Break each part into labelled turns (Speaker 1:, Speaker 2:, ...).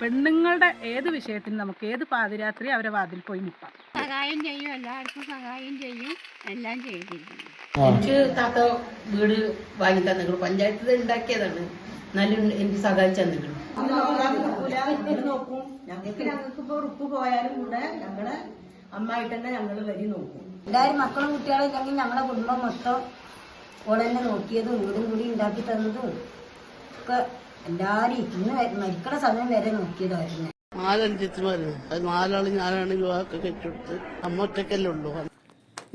Speaker 1: പെണ്ണുങ്ങളുടെ ഏത് വിഷയത്തിന് നമുക്ക് ഏത് പാതിരാത്രി അവരെ വാതിൽ പോയി മുട്ടാം.
Speaker 2: സഹായം ചെയ്യും, എല്ലാവർക്കും സഹായം ചെയ്യും, എല്ലാം ചെയ്തിരിക്കുന്നു.
Speaker 3: എനിക്ക് താത്ത വീട് വാങ്ങി തന്നിട്ടുണ്ട്, പഞ്ചായത്തിൽ ഉണ്ടാക്കിയതാണ്. എന്നാലും എനിക്ക് സഹായിച്ചു തന്നിട്ടുണ്ട്.
Speaker 4: നോക്കും ഞങ്ങൾക്ക് ഇപ്പൊ ഉറുപ്പ് പോയാലും കൂടെ ഞങ്ങളെ അമ്മായിട്ട് തന്നെ ഞങ്ങൾ വരി നോക്കും.
Speaker 5: എല്ലാവരും മക്കളും കുട്ടികളും ഇല്ലെങ്കിൽ ഞങ്ങളെ കുടുംബം മൊത്തം ഓളെന്നെ നോക്കിയതും വീടും കൂടി ഉണ്ടാക്കി തന്നതും ഒക്കെ എല്ലാരും ഇന്ന് മരിക്കണ സമയം വരെ നോക്കിയതായിരുന്നു.
Speaker 6: 4 അഞ്ചെത്തിമാര്, അത് 4 ആള് ഞാനാണ് വിവാഹമൊക്കെ കഴിച്ചെടുത്ത്. അമ്മ ഒറ്റക്കല്ലേ ഉള്ളൂ.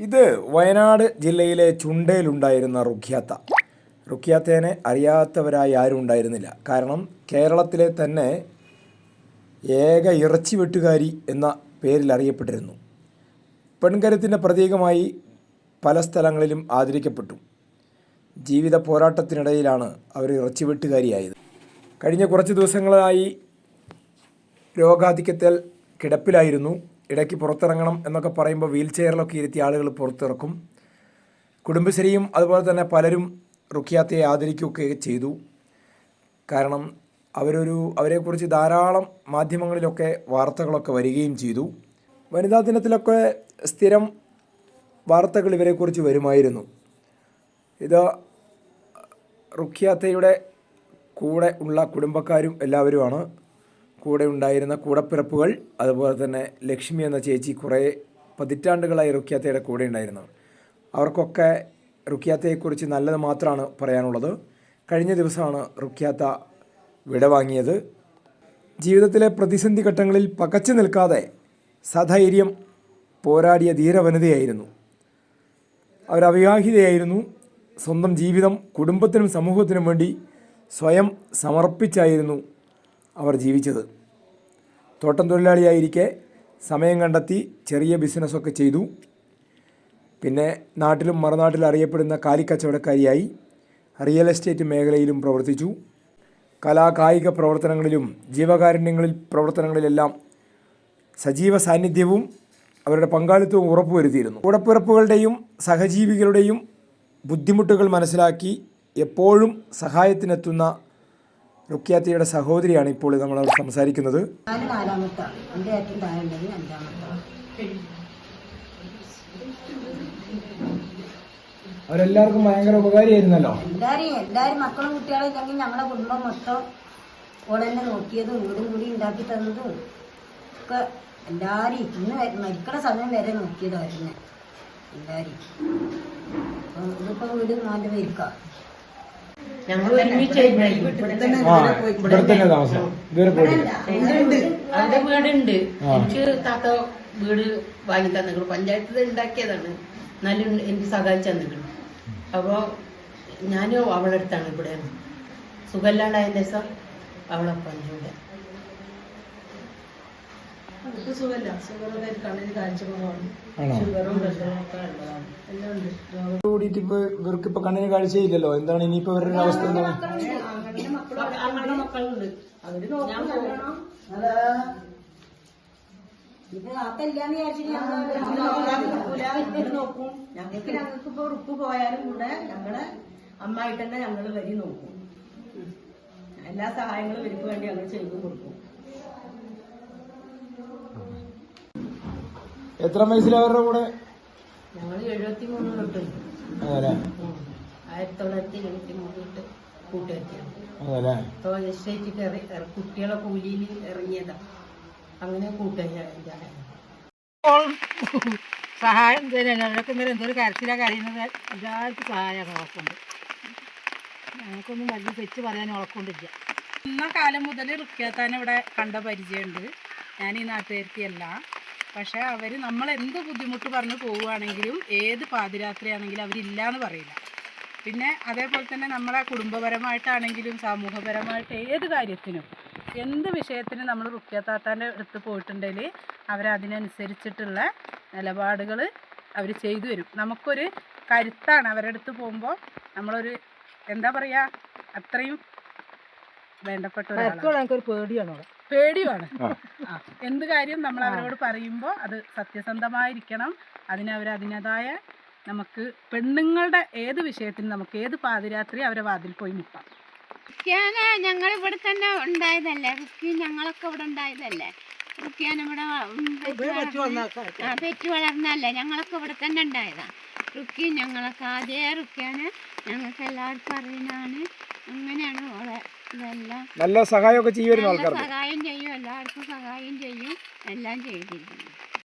Speaker 7: ഇത് വയനാട് ജില്ലയിലെ ചുണ്ടയിലുണ്ടായിരുന്ന റുഖിയാത്തേനെ അറിയാത്തവരായി ആരും ഉണ്ടായിരുന്നില്ല. കാരണം കേരളത്തിലെ തന്നെ ഏക ഇറച്ചി വെട്ടുകാരി എന്ന പേരിൽ അറിയപ്പെട്ടിരുന്നു. പെൺകരുത്തിൻ്റെ പ്രതീകമായി പല സ്ഥലങ്ങളിലും ആദരിക്കപ്പെട്ടു. ജീവിത പോരാട്ടത്തിനിടയിലാണ് അവർ ഇറച്ചി വെട്ടുകാരിയായത്. കഴിഞ്ഞ കുറച്ച് ദിവസങ്ങളായി രോഗാധിക്യത്തിൽ കിടപ്പിലായിരുന്നു. ഇടയ്ക്ക് പുറത്തിറങ്ങണം എന്നൊക്കെ പറയുമ്പോൾ വീൽ ചെയറിലൊക്കെ ഇരുത്തി ആളുകൾ പുറത്തിറക്കും. കുടുംബശ്രീയും അതുപോലെ തന്നെ പലരും റുഖിയാത്തയെ ആദരിക്കുകയൊക്കെ ചെയ്തു. കാരണം അവരെക്കുറിച്ച് ധാരാളം മാധ്യമങ്ങളിലൊക്കെ വാർത്തകളൊക്കെ വരികയും ചെയ്തു. വനിതാ ദിനത്തിലൊക്കെ സ്ഥിരം വാർത്തകൾ ഇവരെക്കുറിച്ച് വരുമായിരുന്നു. ഇത് റുഖിയാത്തയുടെ കൂടെ ഉള്ള കുടുംബക്കാരും എല്ലാവരുമാണ്. കൂടെ ഉണ്ടായിരുന്ന കൂടപ്പിറപ്പുകൾ, അതുപോലെ തന്നെ ലക്ഷ്മി എന്ന ചേച്ചി കുറേ പതിറ്റാണ്ടുകളായി റുഖിയാത്തയുടെ കൂടെ ഉണ്ടായിരുന്നു. അവർക്കൊക്കെ റുഖിയാത്തയെക്കുറിച്ച് നല്ലത് മാത്രമാണ് പറയാനുള്ളത്. കഴിഞ്ഞ ദിവസമാണ് റുഖിയാത്ത വിടവാങ്ങിയത്. ജീവിതത്തിലെ പ്രതിസന്ധി ഘട്ടങ്ങളിൽ പകച്ചു നിൽക്കാതെ സധൈര്യം പോരാടിയ ധീരവനിതയായിരുന്നു. അവരവിവാഹിതയായിരുന്നു. സ്വന്തം ജീവിതം കുടുംബത്തിനും സമൂഹത്തിനും വേണ്ടി സ്വയം സമർപ്പിച്ചായിരുന്നു അവർ ജീവിച്ചത്. തോട്ടം തൊഴിലാളിയായിരിക്കെ സമയം കണ്ടെത്തി ചെറിയ ബിസിനസ്സൊക്കെ ചെയ്തു. പിന്നെ നാട്ടിലും മറുനാട്ടിലും അറിയപ്പെടുന്ന കാലിക്കച്ചവടക്കാരിയായി റിയൽ എസ്റ്റേറ്റ് മേഖലയിലും പ്രവർത്തിച്ചു. കലാകായിക പ്രവർത്തനങ്ങളിലും ജീവകാരുണ്യങ്ങളിൽ പ്രവർത്തനങ്ങളിലെല്ലാം സജീവ സാന്നിധ്യവും അവരുടെ പങ്കാളിത്തവും ഉറപ്പുവരുത്തിയിരുന്നു. കൂടപ്പിറപ്പുകളുടെയും സഹജീവികളുടെയും ബുദ്ധിമുട്ടുകൾ മനസ്സിലാക്കി എപ്പോഴും സഹായത്തിനെത്തുന്ന റുഖിയാത്തയുടെ സഹോദരിയാണ് ഇപ്പോൾ നമ്മളോട് സംസാരിക്കുന്നത്. അവരെല്ലാവർക്കും ഭയങ്കര ഉപകാരിയായിരുന്നല്ലോ.
Speaker 5: എല്ലാരും മക്കളും കുട്ടികളും ഇല്ലെങ്കിൽ ഞങ്ങളെ കുടുംബം മൊത്തം ഓളെന്നെ നോക്കിയതും വീടും കൂടി ഉണ്ടാക്കി തന്നതും ഒക്കെ എല്ലാരും ഇന്ന് മരിക്കണ സമയം വരെ നോക്കിയതായിരുന്നു. എല്ലാരും ഇതിപ്പോ വീട് 4 പേർക്കാം.
Speaker 3: ഞങ്ങൾ ഒരുമിച്ച്
Speaker 7: താമസം ഇതുവരെ പോയിട്ടില്ല.
Speaker 3: അവരുടെ വീടുണ്ട്. എനിക്ക് താത്ത വീട് വാങ്ങി തന്നിട്ടുണ്ട്, പഞ്ചായത്തിൽ ഉണ്ടാക്കിയതാണ്. എന്നാലും എനിക്ക് സഹായിച്ചു തന്നിട്ടുണ്ട്. അപ്പോൾ ഞാനും അവളുടെ അടുത്താണ് ഇവിടെ സുഖമില്ലാണ്ടായ ദിവസം അവളൊപ്പം കൂടെ.
Speaker 7: കൂടിയിട്ട് ഇവർക്കിപ്പോ കണ്ണിന് കാഴ്ചയില്ലല്ലോ. എന്താണ് ഇനിയിപ്പോ ഇവരുടെ അവസ്ഥ? എന്താണ്?
Speaker 3: മക്കളുണ്ട്, അവര് നോക്കും.
Speaker 4: ഞങ്ങൾക്ക് ഇപ്പൊ ഉറുപ്പ് പോയാലും കൂടെ ഞങ്ങളെ അമ്മായിട്ട് തന്നെ ഞങ്ങൾ വരി നോക്കും. എല്ലാ സഹായങ്ങളും ഇവർക്ക് വേണ്ടി ഞങ്ങൾ ചെയ്തു കൊടുക്കും.
Speaker 7: എത്ര വയസ്സിലവരുടെ കൂടെ?
Speaker 3: ഞങ്ങൾ 73 തൊട്ട് 1973 തൊട്ട് കൂട്ടുകാരിയാണ്. അപ്പോൾ എസ്റ്റേറ്റ് കുട്ടികളെ കൂലിയിൽ ഇറങ്ങിയതാ. അങ്ങനെ കൂട്ടുകാരിയാണ്.
Speaker 1: സഹായം ഞങ്ങൾക്ക് ഇന്നലെ എന്തൊരു കരച്ചിലാണ് കരയുന്നത്. എല്ലാവർക്കും സഹായമാണ് ഉറപ്പുണ്ട്. ഞങ്ങൾക്കൊന്നും വലിയ തെറ്റ് പറയാൻ ഉറപ്പുണ്ടില്ല. ഇന്ന കാലം മുതൽ റുഖിയാത്താനെ ഇവിടെ കണ്ട പരിചയമുണ്ട്. ഞാൻ ഈ നാട്ടുകാരിയല്ല. പക്ഷേ അവർ നമ്മൾ എന്ത് ബുദ്ധിമുട്ട് പറഞ്ഞ് പോവുകയാണെങ്കിലും ഏത് പാതിരാത്രിയാണെങ്കിലും അവരില്ലയെന്ന് പറയില്ല. പിന്നെ അതേപോലെ തന്നെ നമ്മളെ കുടുംബപരമായിട്ടാണെങ്കിലും സമൂഹപരമായിട്ട് ഏത് കാര്യത്തിനും എന്ത് വിഷയത്തിനും നമ്മൾ റുഖിയാത്താത്താൻ്റെ അടുത്ത് പോയിട്ടുണ്ടെങ്കിൽ അവരതിനനുസരിച്ചിട്ടുള്ള നിലപാടുകൾ അവർ ചെയ്തു വരും. നമുക്കൊരു കരുത്താണ് അവരുടെ അടുത്ത് പോകുമ്പോൾ. നമ്മളൊരു എന്താ പറയുക, അത്രയും വേണ്ടപ്പെട്ട ഒരാളാണ്. പേടിയാണ്. എന്ത് കാര്യം നമ്മൾ അവരോട് പറയുമ്പോൾ അത് സത്യസന്ധമായിരിക്കണം. അതിനവരതിൻ്റെതായ നമുക്ക് പെണ്ണുങ്ങളുടെ ഏത് വിഷയത്തിനും നമുക്ക് ഏത് പാതിരാത്രി അവരെ വാതിൽ പോയി മുട്ടാം.
Speaker 2: റുക്കിയാനെ ഞങ്ങൾ ഇവിടെ തന്നെ ഉണ്ടായതല്ലേ, റുക്കി ഞങ്ങളൊക്കെ ഇവിടെ ഉണ്ടായതല്ലേ. റുക്കിയാൻ ഇവിടെ പെറ്റു വളർന്നല്ലേ, ഞങ്ങളൊക്കെ ഇവിടെ തന്നെ ഉണ്ടായതാ. റുക്കി ഞങ്ങളൊക്കെ അതേ റുക്കിയാനെ ഞങ്ങൾക്ക് എല്ലാവർക്കും അറിയുന്നതാണ്. അങ്ങനെയാണ് ഓളെ ഇതെല്ലാം
Speaker 7: നല്ല സഹായമൊക്കെ ചെയ്യുമായിരുന്നു
Speaker 2: നല്ല
Speaker 7: ആൾക്കാർക്ക്.
Speaker 2: സഹായം ചെയ്യും, എല്ലാവർക്കും സഹായം ചെയ്യും, എല്ലാം ചെയ്തിരിക്കുന്നു.